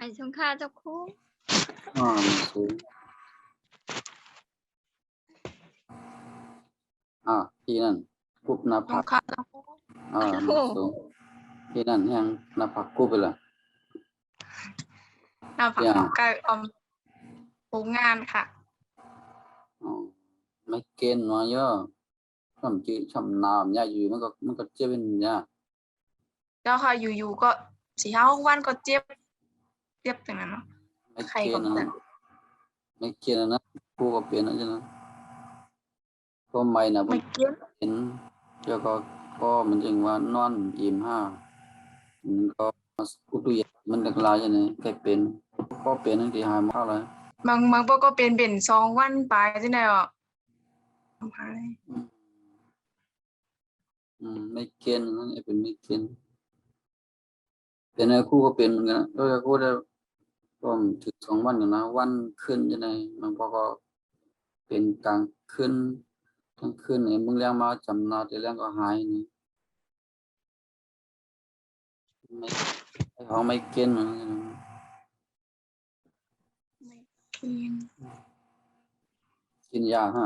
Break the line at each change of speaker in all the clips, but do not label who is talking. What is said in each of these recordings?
ไปชงค่าเจ้าคู่
มันสูงที่นั่นกุบหน้า
ช
ผาง ก
ค่าเจ้าคู่
มันสูงที่นั่นยังหน้าผากกุบไปละ
หน้าผักไก่โรงงานค่ะ
ไม่เกณฑ์มาเยอะทำจีทำนาวเนี่ยอยู่มันก็เจ็บเป็นเนี่ย
เจ้าค่ะอยู่ๆก็4-5 วันก็เจ็บอย่างนั้นเนาะ
ไม่
ใคร
เก
ก็
ณฑ์นะไม่เกณฑ์นะกูก็เปลี่ยนนะจ๊ะนะเพราะไม่นะ
ไม่เก็บ
เป็นแล้วก็มันจึงว่านอนอิ่มมันก็อุตุยมันดักลายอย่างนี้แค่เป็นก็เป็นตั้งแต่หายมาแล้ว
บางพวกก็เป็น2 วันไปที่ไหนอ่ะ
ไม่เกณฑ์นั่นเป็นไม่เกณฑ์เป็นไอ้คู่ก็เป็นเหมือนกันแล้วคู่ได้ก็ถึง2 วันอยู่นะวันขึ้นยังไงมันก็เป็นกลางขึ้นทั้งคืนเนี่ยมึงเลี้ยงมาจำนาแต่เลี้ยงก็หายนี่ไม่เขาไม่เกณฑ์นะ
ไม่กิน
กินยาฮะ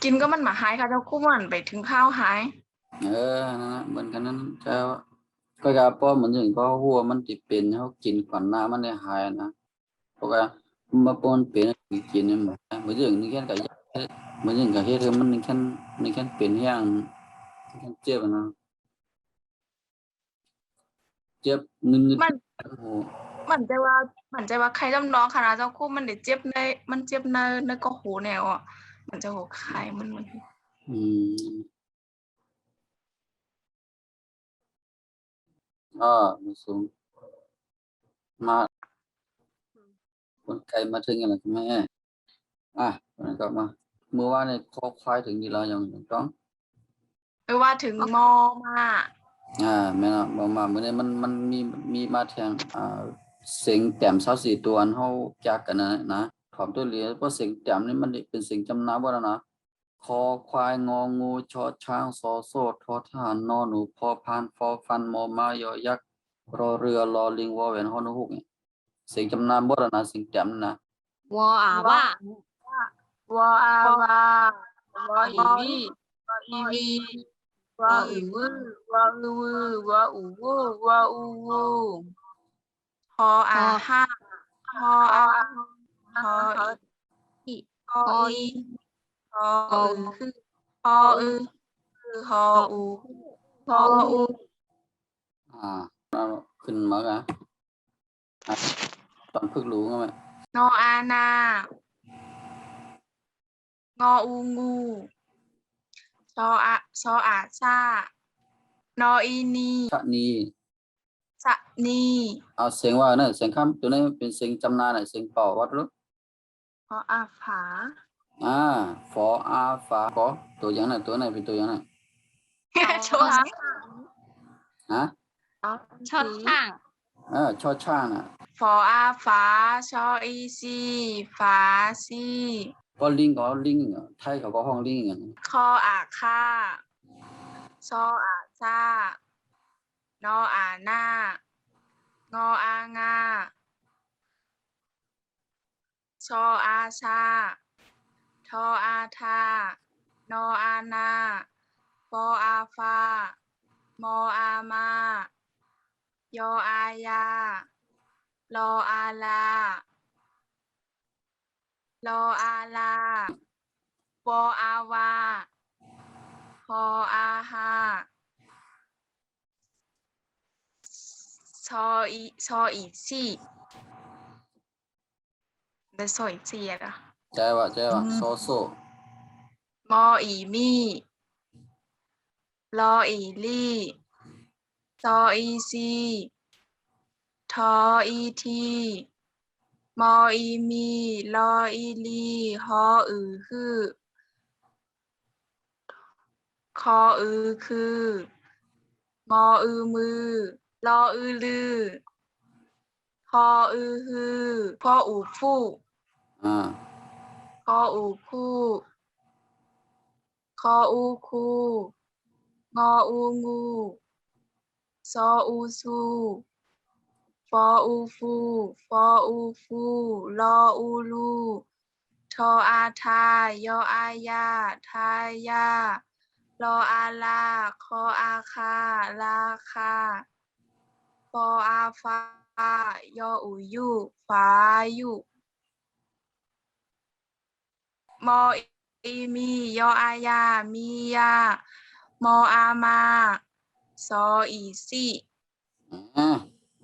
กินก็มันมาหายค่ะเจ้าคู่มันไปถึงข้าวหาย
นั่นนะเหมือนกันนั้นเจ้าก็ยาป้อเหมือนอย่างก็หัวมันติดเป็นเขากินก่อนหน้ามันได้หายนะเพราะว่ามาป้อนเป็นกินเนี่ยเหมือนอย่างนี้แค่กับยาเหมือนอย่างกับเฮ็ดมันนี่แค่เป็นอย่างเจ็บนะเจ็บนึง
มัน
โอ้โห
มันใจว่าใครจำลองคณะเจ้าคู่มันได้เจ็บในก็หูแนวอ่ะมันจะหัวไข่มัน
มันสูงมาคนไกลมาถึงอะไรแม่มันก็มาเมื่อวานเนี่ยคอควายถึงดีแล้วยังต้อง
ไม่ว่าถึงมอมา
แม่นมามื้อนี้มันมีมาแทงเสียงแต้ม24ตัวอันเฮาจักกันนะถอมตัวเลียเพราะเสียงแต้มนี่มันเป็นเสียงจำนำบ่ล่ะนะคอควายงองูชอช้างสอโสดทอทหารนอหนูพอพานฟอฟันมอม้ายอยักษ์รอเรือรอลิงวอแหวนฮอนกฮูกนี่เสียงจำนำบ่ล่ะนะเสียงแต้มนั่นนะ
วออาว่าว
ออาวาวออีวีวออีวีวออือวือวออือวือวออูวูวออูวูฮออาห้าฮออาฮออีฮออีฮออือคือฮออือคือฮออูฮออู
เราขึ้นมากะตอนพึกรู้มั้ย
นออานางออูงูชออาชานออีนี
ชะนี
สะนี
เอาเสียงว่านั่นเสียงคำตัวนี้เป็นเสียงจำนาน่ะเสียงเป่าวัดรู้
พออาฝา
ฟออาฟาก็ตัวอย่างน่ะตัวไหนเป็นตัวอย่างน่ะ
ชอ
ฮะ
ชอช่าง
ชอช่างน่ะ
ฟออาฝาชออีซีฝาซี
ก็ลิงไทยเขาก็ห้องลิงอย่างนั้น
คออาค่าชออาชานออาหน้างออางาชออาชาทออาทานออานาปออาฟามออามายออายารออาลารออาลาวออาวาฮออาฮาชออีซี่ได้ซออีซี่อ่ะ
ใจว่าโซโซ
มออีมี่ลออีลี่ซออีซีทออีทีมออีมีลออีลีฮออือคือคออือคือมออือมือลออือลือพออือฮือพออูฟู่คออูคู่คออูคูงออูงูซออูซู ฟออูฟูฟออูฟูลออูลูทออาทายออายาทายารออาลาคออาคาลาคาฟออาฟายออูยูฟายุมออีมียออายามียามออามาซออีซี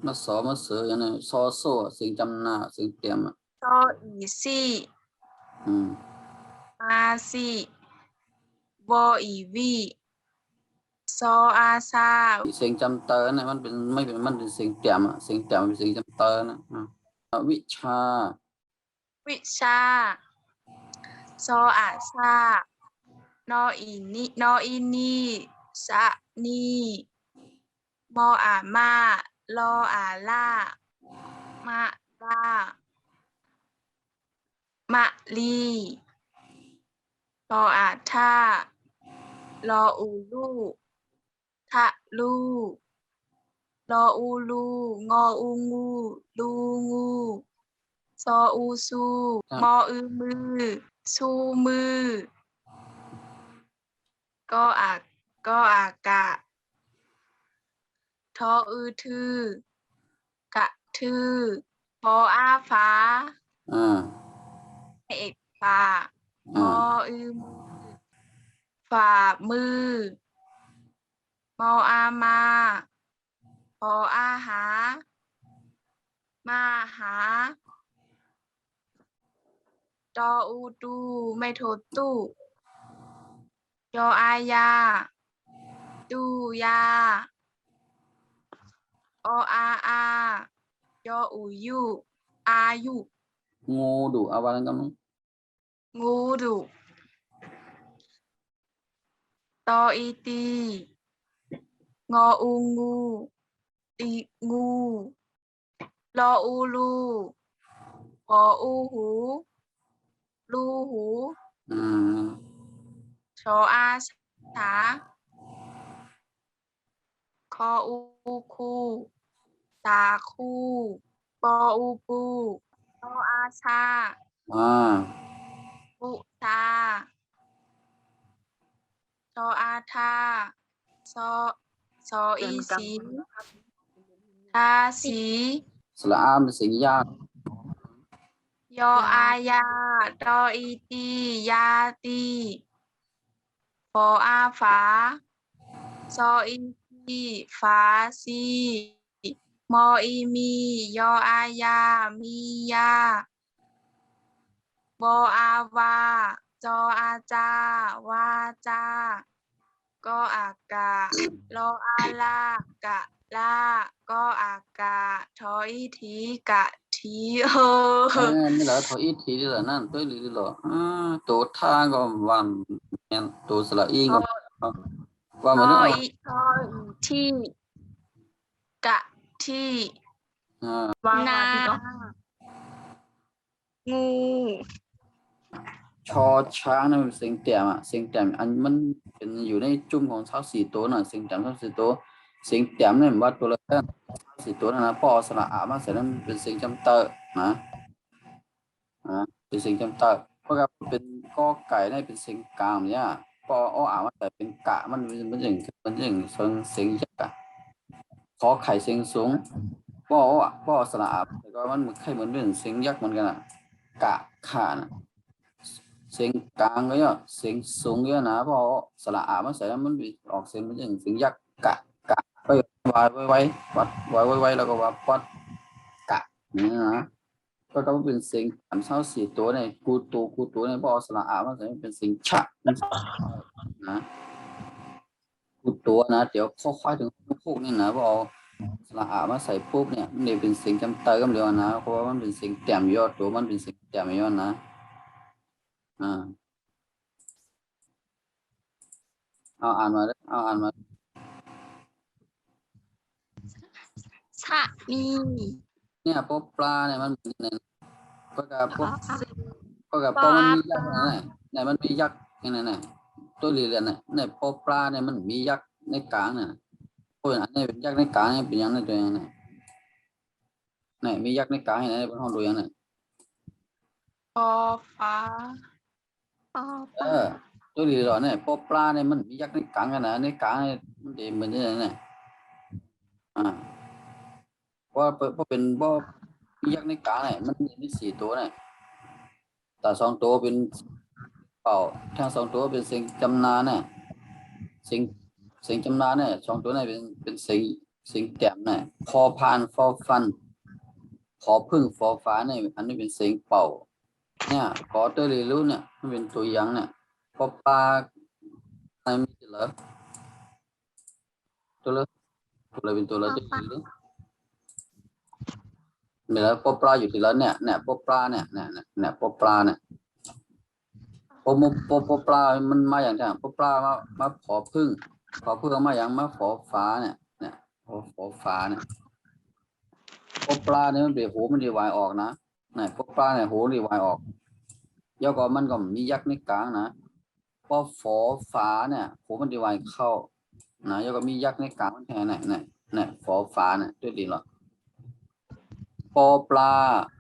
มาสอมาเสืออย่างนี้ซอโซ่เสียงจำหน้าเสียงเต็มอ่ะ
ซออีซี
อืม
อาซีวออีวีซออาซา
เสียงจำเตอเนี่ยมันเป็นไม่เป็นมันเป็นเสียงเต็มอ่ะเสียงเต็มเป็นเสียงจำเตอนะวิชา
วิชาซออาซานออีนีนออีนีสะนีมออามาลออาล่ามะลามะลีลออาทารออูลูทะลูรออูลูงออูงูลูงูซออูซูมออือมือซูมือก็อากะทออือทือกะทือพออาฟ้า
อ่า
เอกฟ้าพออือมือฝ่ามือมออามาพออาหามาหาตออูตูไม่โทษตู้ยออายาตูยาออายออูยูอายุ
งูดุapa lang kamu
งูดุตออีตีงออูงูตีงูรออูลูหออูหูลูหู ชออาสาคออูคูตาคูปออูปูตออาชาปุตาชออาทาซอซออีสีทาสี
selaเป็นเสียงยาก
ยออายาดออีตียาตีฟออาฝาซออีตีฝาซีมออีมียออายามียาบออาวาจออาจาวาจากออากาลออาลากะลาก็อากาทออีทีกะที
นี่แหละทออีทีนี่แหละนั่นตัวนี้แหละตัวท่าก็วันตัวสละอีก็ว่า
ท
มัน
อ
นึก
อีที่กะที่
นา งู
ชอช้างนั่นเป็นเสียงแต้มอ่ะเสียงแต้มอันมันเป็นอยู่ในจุ่มของชาวสี่ตัวน่ะเสียงแต้มชาวสี่ตัวเสียงแต้มเนี่ยว่าตัวละสี่ตัวนะปอสระอามาเสร็จนั้นเป็นเสียงจำเตอร์นะเป็นเสียงจำเตอร์เพราะกับเป็นกอไก่ได้เป็นเสียงกลางเนี่ยปออามาแต่เป็นกะมันอย่างเสียงยักษ์อะขอไข่เสียงสูงปอสระอาแต่ก็มันไข่เหมือนเป็นเสียงยักษ์เหมือนกันอ่ะกะขานะเสียงกลางเลยอ่ะเสียงสูงเยอะนะเพราะสระอามันใส่แล้วมันออกเสียงเป็นอย่างเสียงยักษ์กะไปวายไว้วัดวายไว้แล้วก็ว่าวัดกะนี่นะก็ต้องเป็นเสียงสามเศร้าสี่ตัวเนี่ยกูตัวเนี่ยเพราะสระอามันใส่เป็นเสียงฉะนะกูตัวนะเดี๋ยวค่อยๆถึงพวกนี่นะเพราะสระอามาใส่ปุ๊บเนี่ยมันเป็นเสียงจำเตยกันเดียวนะเพราะว่ามันเป็นเสียงแต้มยอดตัวมันเป็นเสียงแต้มยอดนะอ่านมา
ชะนี
เนี่ยพวกปลาเนี่ยมันพวกกับพวกมันมียักษ์นะเนี่ยมันมียักษ์เนี่ยตัวเรียนเนี่ยพวกปลาเนี่ยมันมียักษ์ในกลางเนี่ยพวกอันนี้เป็นยักษ์ในกลางเนี่ยเป็นยังไงตัวยังไง này miยักษ์ในกลางให้นะบนห้องดูยังเนี่ย
ปอฟ้า
ปอ
เออตัวนี้เหรอเนี่ยปอปลาเนี่ยมันมียักษ์ในกลางกันนะในกลางเนี่ยมันจะเหมือนนี่เนี่ยว่าเป็นบ่มียักษ์ในกลางเนี่ยมันมีสี่ตัวเนี่ยแต่สองตัวเป็นเป่าทั้งสองตัวเป็นสิ่งจำนาเนี่ยสิ่งจำนาเนี่ยสองตัวเนี่ยเป็นสิ่งแต้มเนี่ยพอพานฟอฟันขอพึ่งฟอฟ้าเนี่ยอันนี้เป็นสิ่งเป่าเนี่ยขอเตอรีรู้เนี่ยมันเป็นตัวอย่างเนี่ยพอปลาอะไรมีเหรอตัวละเป็นตัวละตัวนี้หรือมีแล้วพอปลาอยู่ที่แล้วเนี่ยพอปลาเนี่ยพอปลาเนี่ยพอปลามันมาอย่างไรพอปลามาขอพึ่งมาอย่างมาขอฟ้าเนี่ยขอฟ้าเนี่ยพอปลาเนี่ยมันเบียหูมันดีวายออกนะเนี่ยพอปลาเนี่ยหูดีวายออกแล้วก็มันก็มียักษ์ในกลางนะพอฝอฟ้าเนี่ยหูมันดีวายเข้านะแล้วก็มียักษ์ในกลางมันแทนเนี่ยฝอฟ้าเนี่ยด้วยดีหรอปอปลา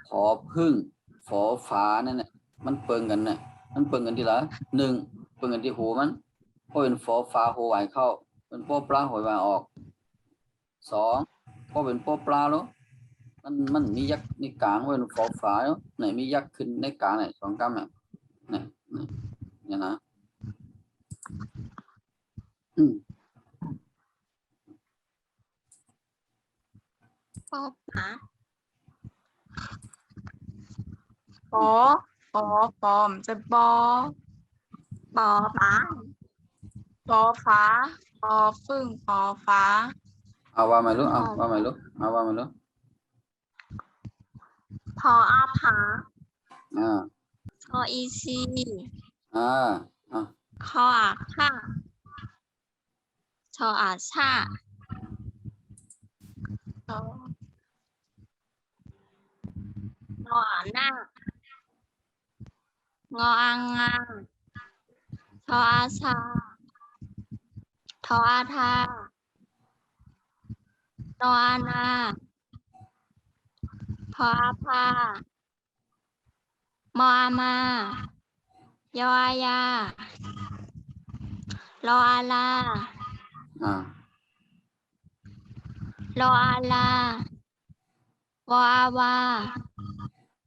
ขอพึ่งฝอฟ้าเนี่ยมันเปิงกันเนี่ยมันเปิงกันทีละหนึ่งเปิงกันที่หูมันพอเป็นฝอฟ้าหูวายเข้าเป็นปอปลาหูวายออกสองพอเป็นปอปลาแล้วมันมียักษ์ในกลางเป็นฝอฟ้าแล้วไหนมียักษ์ขึ้นในกลางเนี่ยสองกำเนี่ยนะ
ปอปลา
ปอปอมนจะปอ
ปอปลา
ปอฟ้าปอฟึ่งปอฟ้า
เอาว่าไม่รู้ว่าไม่รู้ว่าไม่รู้
พออาผา ชออีซี คออาค่าชออาชา
ปอน
ออาหน้างออางาชออาชาทออาทานออานาพออาพามออามายออายารออาลารออาลาวออาวา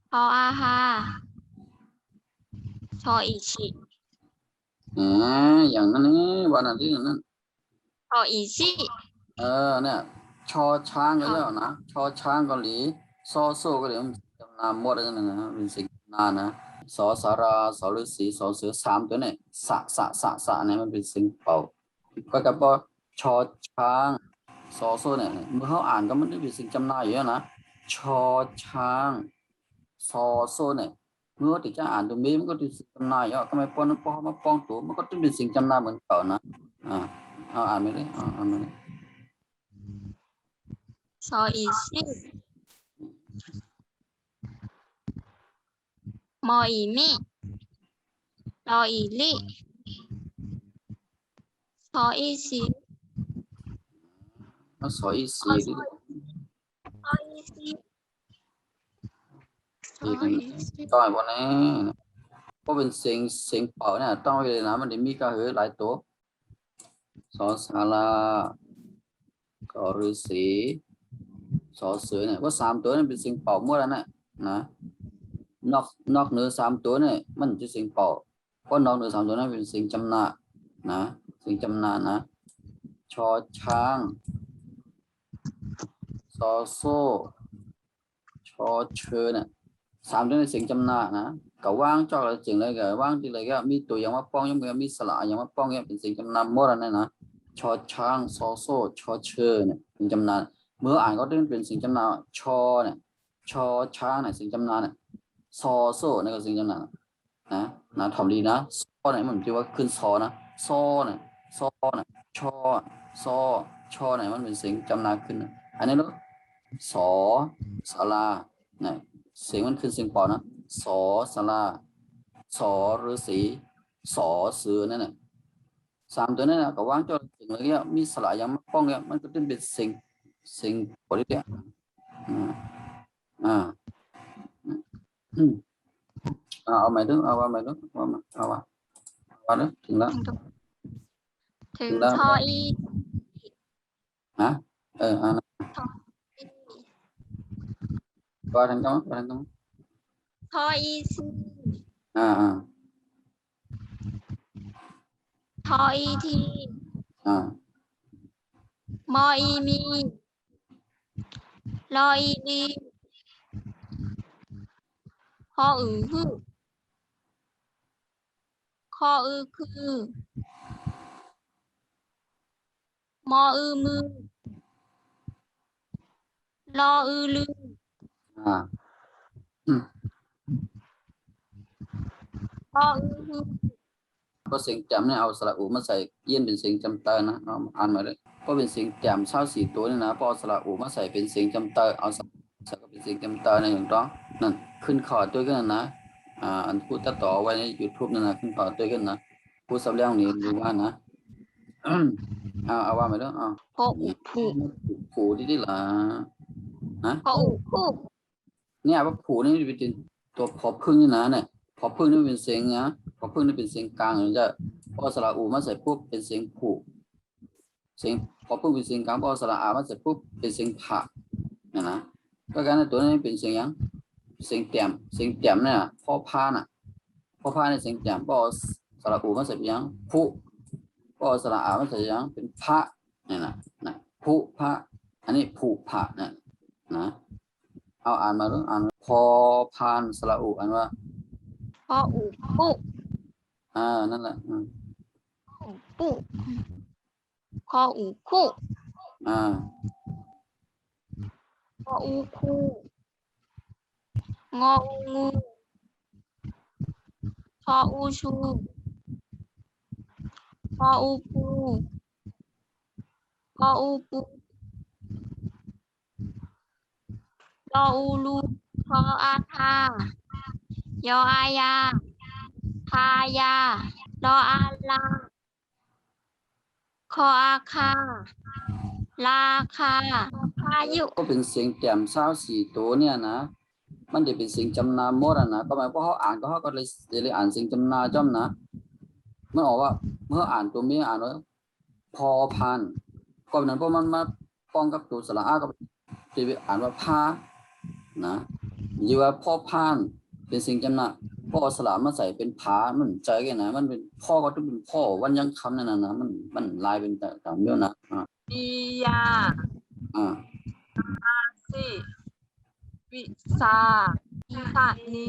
พออาฮาชออีชิ
อย่างนั้นนี่วันนั้นที่นั้น
ชออีชิ
เนี่ยชอช้างก็แล้วนะชอช้างเกาหลีซอโซ่ก็เดี๋ยวจำนามหมดแล้วนะเป็นสิ่งนานนะสอสาราสอฤาษีสอเสือสามตัวเนี่ยสะเนี่ยมันเป็นสิ่งเป่าก็กับว่าชอช้างซอโซ่เนี่ยเมื่อเขาอ่านก็มันเป็นสิ่งจำนายอยู่นะชอช้างซอโซ่เนี่ยเมื่อที่จะอ่านตรงนี้มันก็เป็นสิ่งจำนายอยู่ก็ไม่ป้อนป้องมาป้องตัวมันก็ต้องเป็นสิ่งจำนายเหมือนเก่านะเอาอ่านไม่ได้อ่านไม่ได้
ชออีชิมออีมิรออีลิชออีชิ
nó sỏi xì đi
ชออีชิ
thì tỏi bọn này có bên sinh bảo này tỏi về nó mình để mi cả hơi lại tố sọ xà la có rư sĩ sọ sữa này có 3 ตัวnàyเป็นสิ่งเป่ามั่วแล้วนะนอกเหนือ3 ตัวเนี่ยมันจะสิ่งเป่าก็นอกเหนือ3 ตัวนั้นเป็นสิ่งจำนานะสิ่งจำนานะชอช้างซอโซ่ชอเชอเนี่ย3 ตัวในสิ่งจำนานะก็ว่างจอกเลยจริงเลยก็ว่างที่เลยก็มีตัวอย่างว่าป้องยังมีสระอย่างว่าป้องเนี่ยเป็นสิ่งจำนาหมดแล้วนะชอช้างซอโซ่ชอเชอเนี่ยเป็นจำนาเมื่ออ่านก็ต้องเป็นสิ่งจำนาชอเนี่ยชอช้างเนี่ยสิ่งจำนาเนี่ยซอโซ่เนี่ยก็สิ่งจำนานะทำดีนะซอเนี่ยมันที่ว่าขึ้นซอนะซอเนี่ยชอซอชอเนี่ยมันเป็นสิ่งจำนาขึ้นนะอันนี้รู้สอศาลาเนี่ยเสียงมันขึ้นเสียงปอนะสอศาลาสอฤาษีสอเสือนั่นแหละ3 ตัวนั้นนะก็วางจอถึงเลยมีสระยังมาป้องเนี่ยมันก็เป็นสิ่งปกติ เอาใหม่ดูเอาว่าใหม่ดูเอาว่าเด้อถึงแล้ว
ถึง
ถึงแล้ว
ทออี
ฮะนะว่าทางตรง
ทออีซี
อ่า
ทออีที มออีมีลออีลีฮออือฮึคออือคือมออือมือลออือลือ พออือฮึ
เพราะเสียงแจ่มเนี่ยเอาสระอุมาใส่เยี่ยนเป็นเสียงจำเตอนะเอาอ่านมาเลยเพราะเป็นเสียงแจ่มเช่าสี่ตัวนี่นะพอเอาสระอุมาใส่เป็นเสียงจำเตอเอาใส่ก็เป็นเสียงจำเตอในอย่างต้องนั่นขึ้นคอร์ดด้วยกันนะอันพูดต่อไว้ใน YouTube นั่นนะขึ้นคอร์ดด้วยกันนะพูดสับเรื่องนี้ดูว่านะเอาว่ามาแล้ว
พออุผู
ผูที่ล่ะฮะ
พออุผู
เนี่ยว่าผูนี่เป็นตัวพอพึ่งนี่นะเนี่ยพอพึ่งนี่เป็นเสียงนะพอพึ่งนี่เป็นเสียงกลางหรือจะพอสระอูมาใส่ปุ๊บเป็นเสียงผูเสียงพอพึ่งเป็นเสียงกลางพอสระอามาใส่ปุ๊บเป็นเสียงผะนะก็การในตัวนี้เป็นเสียงยังเสียงแจ่มเนี่ยพอพาน่ะพอพาในเสียงแจ่มพอสระอูมาใส่เป็นยังผูพอสระอามาใส่ยังเป็นพะเนี่ยนะผูพะอันนี้ผูผะเนี่ยนะเอาอ่านมาดูอ่านพอพานสระอุอ่านว่า
พออุปุ
นั่นแหละ
อุปุคออุคุ คออูคูงออูงูชออูชูพออูปูพออูปูลออูลูทออาทายออายาทายาลออาลาคออาคาลาคาพายุ
ก็เป็นเสียงแจ่มเศร้าสี่ตัวเนี่ยนะมันจะเป็นเสียงจำนามหมดนะก็หมายเพราะเขาอ่านก็เขาก็เลยอ่านเสียงจำนาจ้อมนะเมื่อออกว่าเมื่ออ่านตัวเมียอ่านว่าพอพันก็นั้นเพราะมันมาป้องกับตัวสระอากับจะอ่านว่าพานะหรือว่าพ่อพานเป็นเสียงจำนาพ่อสระมาใส่เป็นผามันใจกันนะมันเป็นพ่อก็ต้องเป็นพ่อวันยังคำนั่นนะมันลายเป็นต่างเดียวนะ
ปิยาสิวิสาทานิ